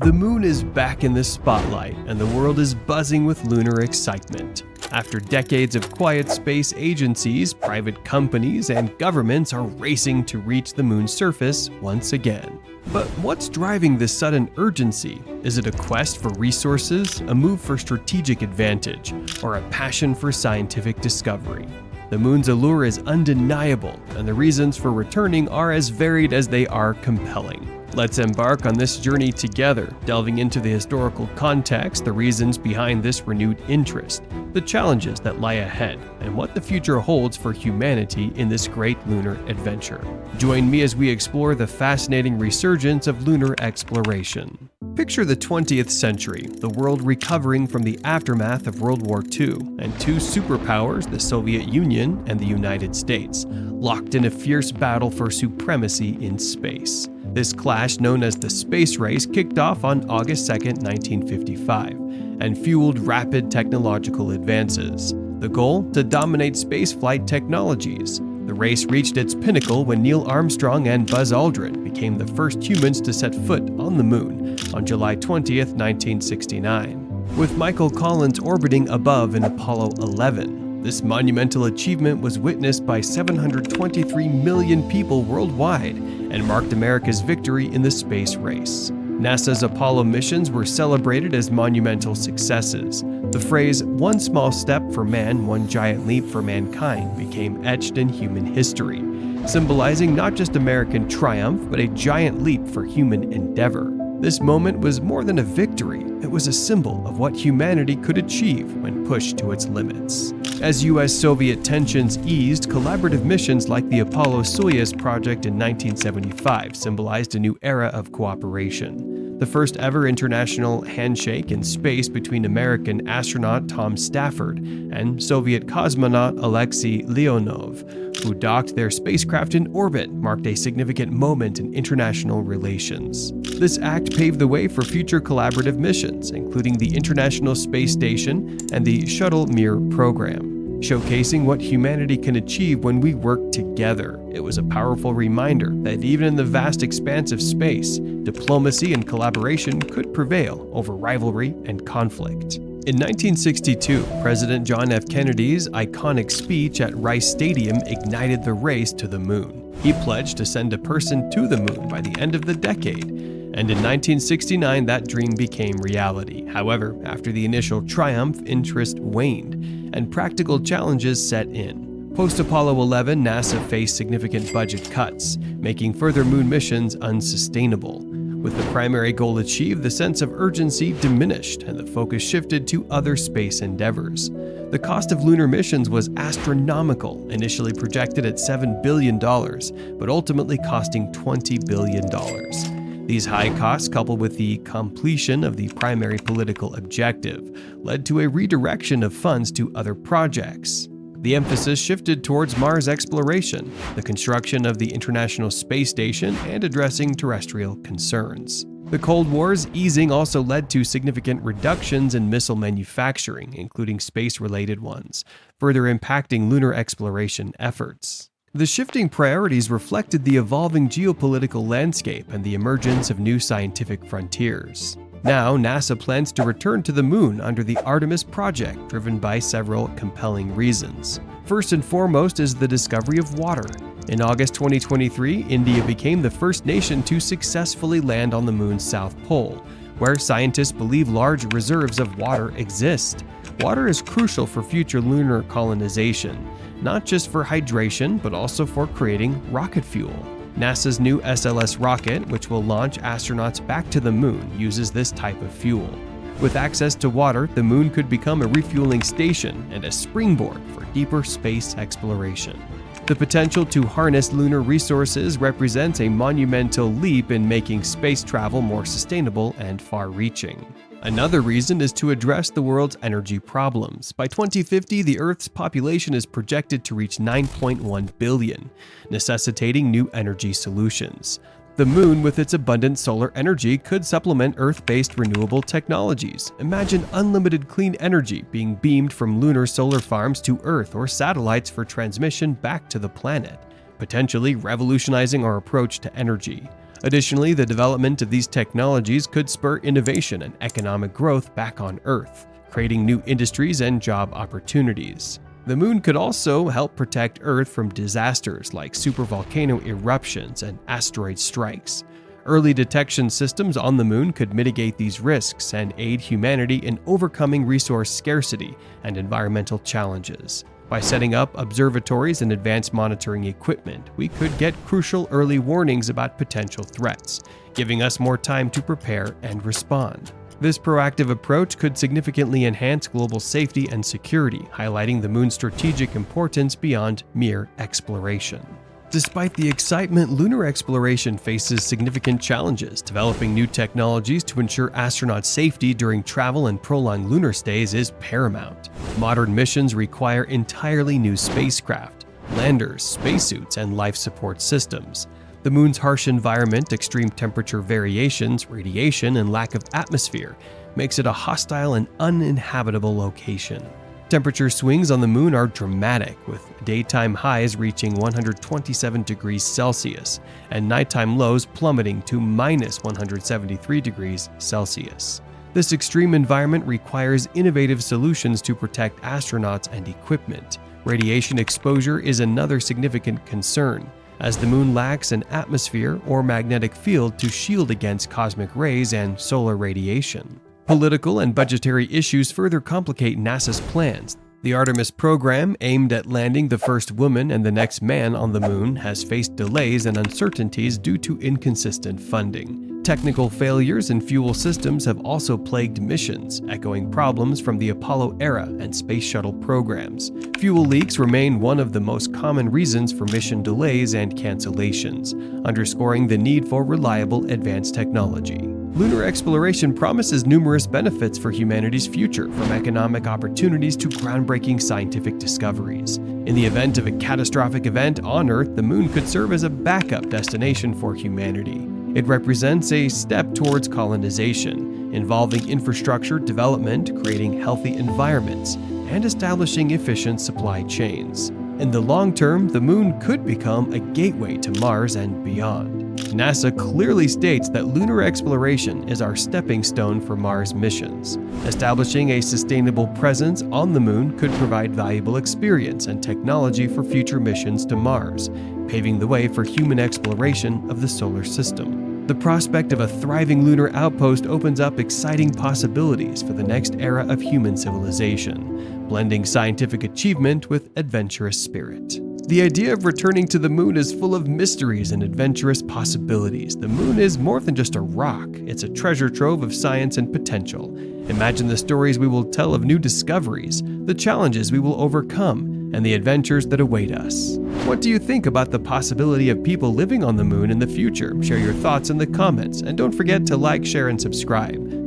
The moon is back in the spotlight, and the world is buzzing with lunar excitement. After decades of quiet space agencies, private companies, and governments are racing to reach the moon's surface once again. But what's driving this sudden urgency? Is it a quest for resources, a move for strategic advantage, or a passion for scientific discovery? The moon's allure is undeniable, and the reasons for returning are as varied as they are compelling. Let's embark on this journey together, delving into the historical context, the reasons behind this renewed interest, the challenges that lie ahead, and what the future holds for humanity in this great lunar adventure. Join me as we explore the fascinating resurgence of lunar exploration. Picture the 20th century, the world recovering from the aftermath of World War II, and two superpowers, the Soviet Union and the United States, locked in a fierce battle for supremacy in space. This clash, known as the space race, kicked off on August 2, 1955, and fueled rapid technological advances. The goal? To dominate spaceflight technologies. The race reached its pinnacle when Neil Armstrong and Buzz Aldrin became the first humans to set foot on the moon on July 20, 1969, with Michael Collins orbiting above in Apollo 11. This monumental achievement was witnessed by 723 million people worldwide and marked America's victory in the space race. NASA's Apollo missions were celebrated as monumental successes. The phrase, "one small step for man, one giant leap for mankind," became etched in human history, symbolizing not just American triumph, but a giant leap for human endeavor. This moment was more than a victory, it was a symbol of what humanity could achieve when pushed to its limits. As US-Soviet tensions eased, collaborative missions like the Apollo-Soyuz project in 1975 symbolized a new era of cooperation. The first ever international handshake in space between American astronaut Tom Stafford and Soviet cosmonaut Alexei Leonov, who docked their spacecraft in orbit, marked a significant moment in international relations. This act paved the way for future collaborative missions, including the International Space Station and the Shuttle Mir program, showcasing what humanity can achieve when we work together. It was a powerful reminder that even in the vast expanse of space, diplomacy and collaboration could prevail over rivalry and conflict. In 1962, President John F. Kennedy's iconic speech at Rice Stadium ignited the race to the moon. He pledged to send a person to the moon by the end of the decade, and in 1969 that dream became reality. However, after the initial triumph, interest waned, and practical challenges set in. Post-Apollo 11, NASA faced significant budget cuts, making further moon missions unsustainable. With the primary goal achieved, the sense of urgency diminished and the focus shifted to other space endeavors. The cost of lunar missions was astronomical, initially projected at $7 billion, but ultimately costing $20 billion. These high costs, coupled with the completion of the primary political objective, led to a redirection of funds to other projects. The emphasis shifted towards Mars exploration, the construction of the International Space Station, and addressing terrestrial concerns. The Cold War's easing also led to significant reductions in missile manufacturing, including space-related ones, further impacting lunar exploration efforts. The shifting priorities reflected the evolving geopolitical landscape and the emergence of new scientific frontiers. Now, NASA plans to return to the moon under the Artemis project, driven by several compelling reasons. First and foremost is the discovery of water. In August 2023, India became the first nation to successfully land on the moon's south pole, where scientists believe large reserves of water exist. Water is crucial for future lunar colonization, not just for hydration, but also for creating rocket fuel. NASA's new SLS rocket, which will launch astronauts back to the moon, uses this type of fuel. With access to water, the moon could become a refueling station and a springboard for deeper space exploration. The potential to harness lunar resources represents a monumental leap in making space travel more sustainable and far-reaching. Another reason is to address the world's energy problems. By 2050, the Earth's population is projected to reach 9.1 billion, necessitating new energy solutions. The moon, with its abundant solar energy, could supplement Earth-based renewable technologies. Imagine unlimited clean energy being beamed from lunar solar farms to Earth or satellites for transmission back to the planet, potentially revolutionizing our approach to energy. Additionally, the development of these technologies could spur innovation and economic growth back on Earth, creating new industries and job opportunities. The moon could also help protect Earth from disasters like supervolcano eruptions and asteroid strikes. Early detection systems on the moon could mitigate these risks and aid humanity in overcoming resource scarcity and environmental challenges. By setting up observatories and advanced monitoring equipment, we could get crucial early warnings about potential threats, giving us more time to prepare and respond. This proactive approach could significantly enhance global safety and security, highlighting the moon's strategic importance beyond mere exploration. Despite the excitement, lunar exploration faces significant challenges. Developing new technologies to ensure astronauts' safety during travel and prolonged lunar stays is paramount. Modern missions require entirely new spacecraft, landers, spacesuits, and life support systems. The moon's harsh environment, extreme temperature variations, radiation, and lack of atmosphere makes it a hostile and uninhabitable location. Temperature swings on the moon are dramatic, with daytime highs reaching 127 degrees Celsius and nighttime lows plummeting to minus 173 degrees Celsius. This extreme environment requires innovative solutions to protect astronauts and equipment. Radiation exposure is another significant concern, as the moon lacks an atmosphere or magnetic field to shield against cosmic rays and solar radiation. Political and budgetary issues further complicate NASA's plans. The Artemis program, aimed at landing the first woman and the next man on the moon, has faced delays and uncertainties due to inconsistent funding. Technical failures in fuel systems have also plagued missions, echoing problems from the Apollo era and space shuttle programs. Fuel leaks remain one of the most common reasons for mission delays and cancellations, underscoring the need for reliable advanced technology. Lunar exploration promises numerous benefits for humanity's future, from economic opportunities to groundbreaking scientific discoveries. In the event of a catastrophic event on Earth, the moon could serve as a backup destination for humanity. It represents a step towards colonization, involving infrastructure development, creating healthy environments, and establishing efficient supply chains. In the long term, the moon could become a gateway to Mars and beyond. NASA clearly states that lunar exploration is our stepping stone for Mars missions. Establishing a sustainable presence on the moon could provide valuable experience and technology for future missions to Mars, paving the way for human exploration of the solar system. The prospect of a thriving lunar outpost opens up exciting possibilities for the next era of human civilization, blending scientific achievement with adventurous spirit. The idea of returning to the moon is full of mysteries and adventurous possibilities. The moon is more than just a rock, it's a treasure trove of science and potential. Imagine the stories we will tell of new discoveries, the challenges we will overcome, and the adventures that await us. What do you think about the possibility of people living on the moon in the future? Share your thoughts in the comments, and don't forget to like, share, and subscribe.